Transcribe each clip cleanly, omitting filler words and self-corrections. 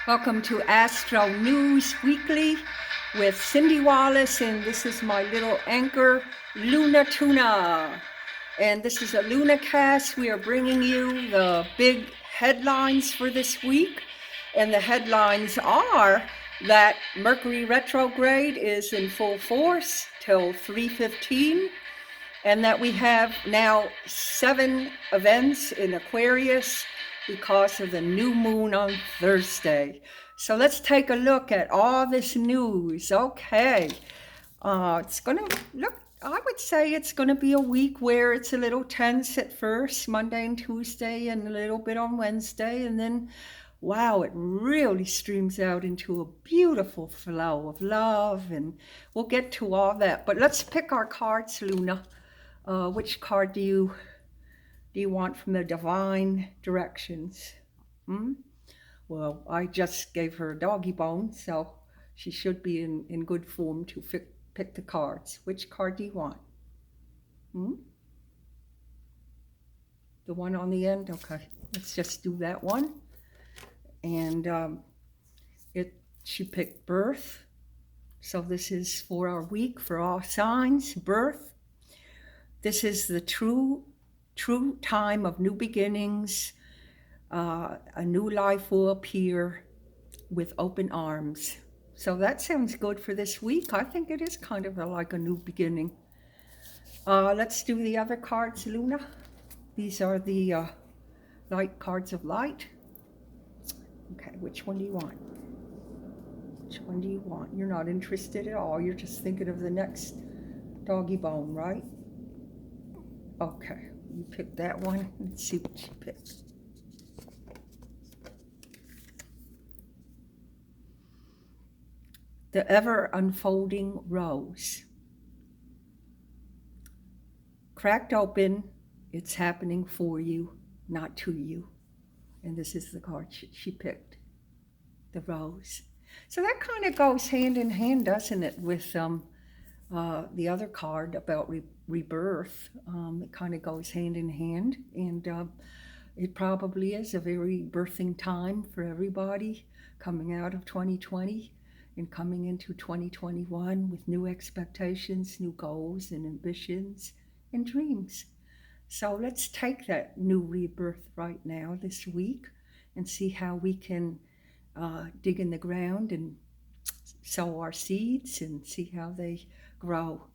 Welcome to Astro News Weekly with Cyndi Wallace, and this is my little anchor, Luna Tuna. And this is a Luna cast. We are bringing you the big headlines for this week. And the headlines are that Mercury retrograde is in full force till 3:15, and that we have now 7 events in Aquarius because of the new moon on Thursday. So let's take a look at all this news. Okay, it's gonna look, I would say it's gonna be a week where it's a little tense at first, Monday and Tuesday, and a little bit on Wednesday, and then wow, it really streams out into a beautiful flow of love, and we'll get to all that. But let's pick our cards, Luna. Which card do you want from the divine directions? Well, I just gave her a doggy bone, so she should be in good form to pick the cards. Which card do you want? The one on the end? Okay, let's just do that one. And she picked birth. So this is for our week for all signs, birth. This is the true time of new beginnings. A new life will appear with open arms. So that sounds good for this week. I think it is kind of like a new beginning. Let's do the other cards, Luna. These are the light cards of light. Okay, which one do you want? Which one do you want? You're not interested at all. You're just thinking of the next doggy bone, right? Okay, you picked that one. Let's see what you picked. The ever unfolding rose. Cracked open, it's happening for you, not to you. And this is the card she picked, the rose. So that kind of goes hand in hand, doesn't it, with the other card about rebirth. It kind of goes hand in hand, and it probably is a very birthing time for everybody coming out of 2020 and coming into 2021 with new expectations, new goals and ambitions and dreams. So let's take that new rebirth right now this week and see how we can dig in the ground and sow our seeds and see how they grow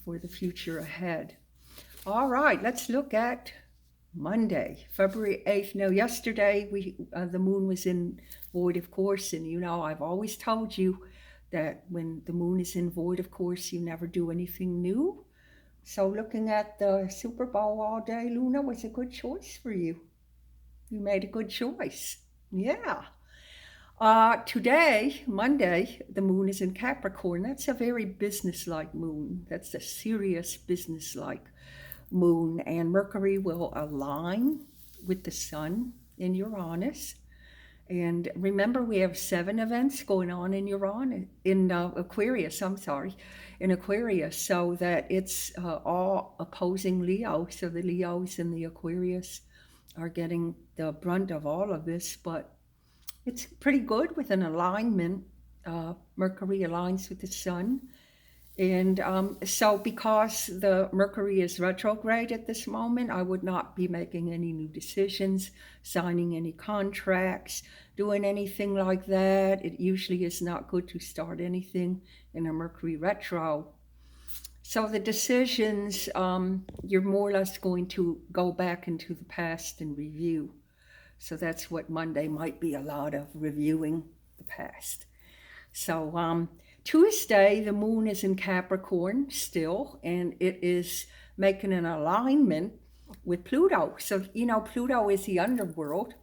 for the future ahead. All right, let's look at Monday, February 8th. Now, yesterday the moon was in void of course, and I've always told you that when the moon is in void of course, you never do anything new. So looking at the Super Bowl all day, Luna, was a good choice for you. You made a good choice. Yeah. Today, Monday, the moon is in Capricorn. That's a very businesslike moon. That's a serious businesslike moon. And Mercury will align with the sun in Uranus. And remember, we have 7 events going on in Aquarius, in Aquarius, so that it's all opposing Leo. So the Leos and the Aquarius are getting the brunt of all of this, but it's pretty good with an alignment. Mercury aligns with the sun. And so because the Mercury is retrograde at this moment, I would not be making any new decisions, signing any contracts, doing anything like that. It usually is not good to start anything in a Mercury retro. So the decisions, you're more or less going to go back into the past and review. So that's what Monday might be, a lot of reviewing the past. So Tuesday, the moon is in Capricorn still, and it is making an alignment with Pluto. So, Pluto is the underworld,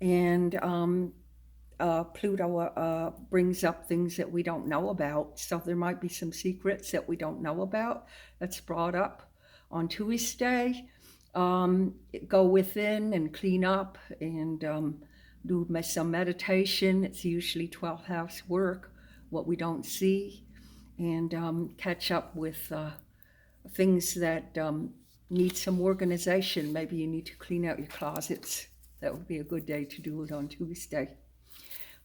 and Pluto brings up things that we don't know about. So there might be some secrets that we don't know about that's brought up on Tuesday. Go within and clean up and do some meditation. It's usually 12th house work, what we don't see, and catch up with things that need some organization. Maybe you need to clean out your closets. That would be a good day to do it on Tuesday.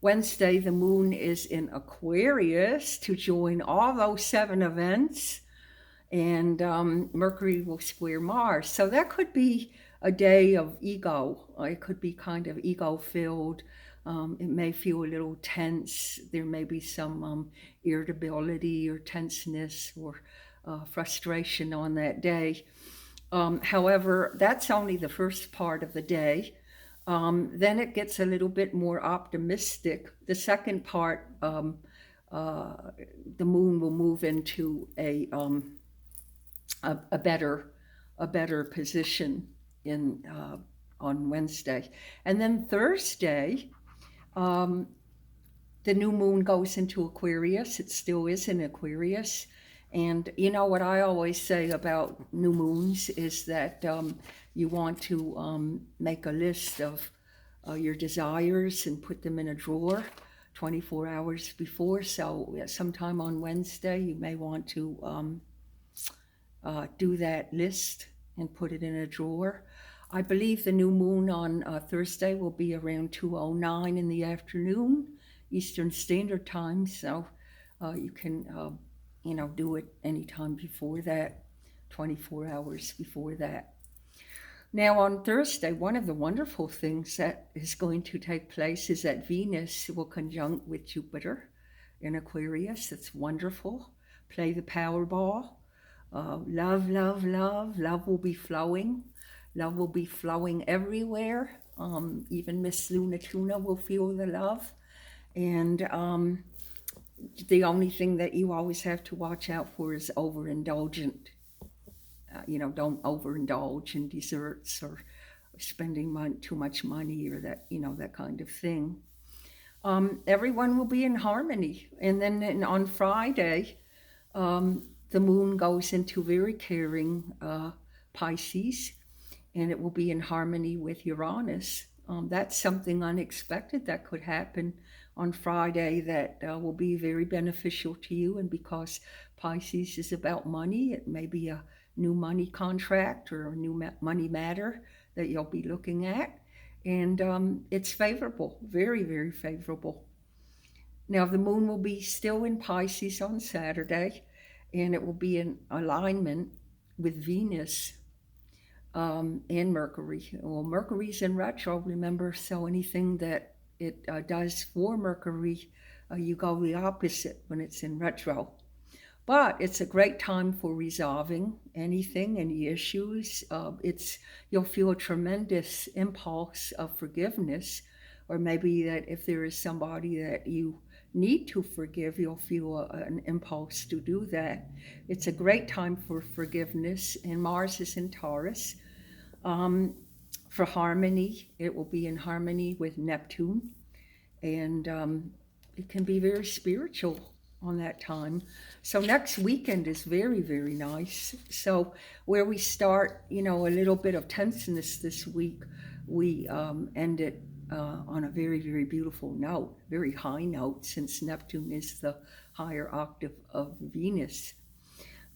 Wednesday, the moon is in Aquarius to join all those 7 events, and Mercury will square Mars. So that could be a day of ego. It could be kind of ego filled. It may feel a little tense. There may be some irritability or tenseness or frustration on that day. However, that's only the first part of the day. Then it gets a little bit more optimistic. The second part, the moon will move into a better position in on Wednesday, and then Thursday, the new moon goes into Aquarius. It still is in Aquarius. And you know what I always say about new moons is that you want to make a list of your desires and put them in a drawer 24 hours before. So sometime on Wednesday, you may want to do that list and put it in a drawer. I believe the new moon on Thursday will be around 2:09 in the afternoon, Eastern Standard Time. So you can, do it anytime before that, 24 hours before that. Now on Thursday, one of the wonderful things that is going to take place is that Venus will conjunct with Jupiter in Aquarius. It's wonderful. Play the Powerball. Love, love, love. Love will be flowing. Love will be flowing everywhere. Even Miss Luna Tuna will feel the love. And the only thing that you always have to watch out for is overindulgent. Don't overindulge in desserts or spending too much money or that kind of thing. Everyone will be in harmony. And then on Friday, the moon goes into very caring Pisces, and it will be in harmony with Uranus. That's something unexpected that could happen on Friday that will be very beneficial to you. And because Pisces is about money, it may be a new money contract or a new money matter that you'll be looking at. And it's favorable, very, very favorable. Now, the moon will be still in Pisces on Saturday, and it will be in alignment with Venus and Mercury. Well, Mercury's in retro, remember, so anything that it does for Mercury, you go the opposite when it's in retro. But it's a great time for resolving any issues. You'll feel a tremendous impulse of forgiveness, or maybe that if there is somebody that you need to forgive, you'll feel an impulse to do that. It's a great time for forgiveness, and Mars is in Taurus. For harmony, it will be in harmony with Neptune, and it can be very spiritual on that time. So next weekend is very, very nice. So where we start, a little bit of tenseness this week, we end it on a very, very beautiful note, very high note, since Neptune is the higher octave of Venus.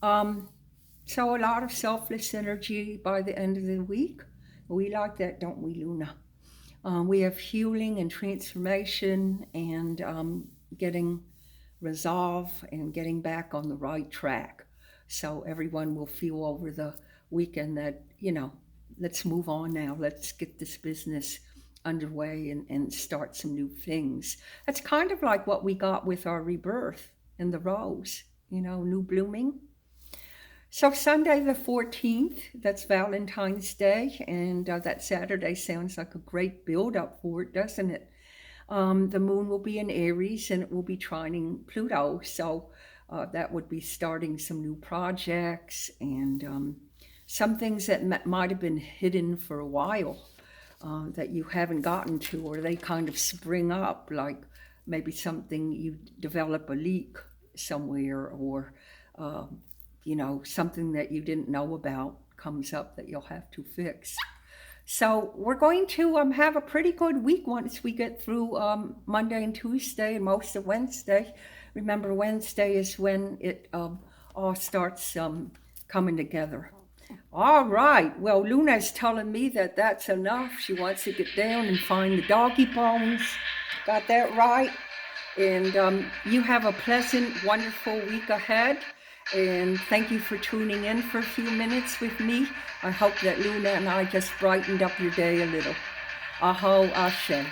So a lot of selfless energy by the end of the week. We like that, don't we, Luna? We have healing and transformation and getting resolve and getting back on the right track. So everyone will feel over the weekend that, let's move on now. Let's get this business underway and start some new things. That's kind of like what we got with our rebirth in the rose, new blooming. So Sunday the 14th, that's Valentine's Day, and that Saturday sounds like a great build-up for it, doesn't it? The moon will be in Aries, and it will be trining Pluto, so that would be starting some new projects and some things that might have been hidden for a while that you haven't gotten to, or they kind of spring up, like maybe something you develop a leak somewhere, or something that you didn't know about comes up that you'll have to fix. So we're going to have a pretty good week once we get through Monday and Tuesday and most of Wednesday. Remember, Wednesday is when it all starts coming together. All right. Well, Luna's telling me that that's enough. She wants to get down and find the doggy bones. Got that right? And you have a pleasant, wonderful week ahead. And thank you for tuning in for a few minutes with me. I hope that Luna and I just brightened up your day a little. Aho, Ashe.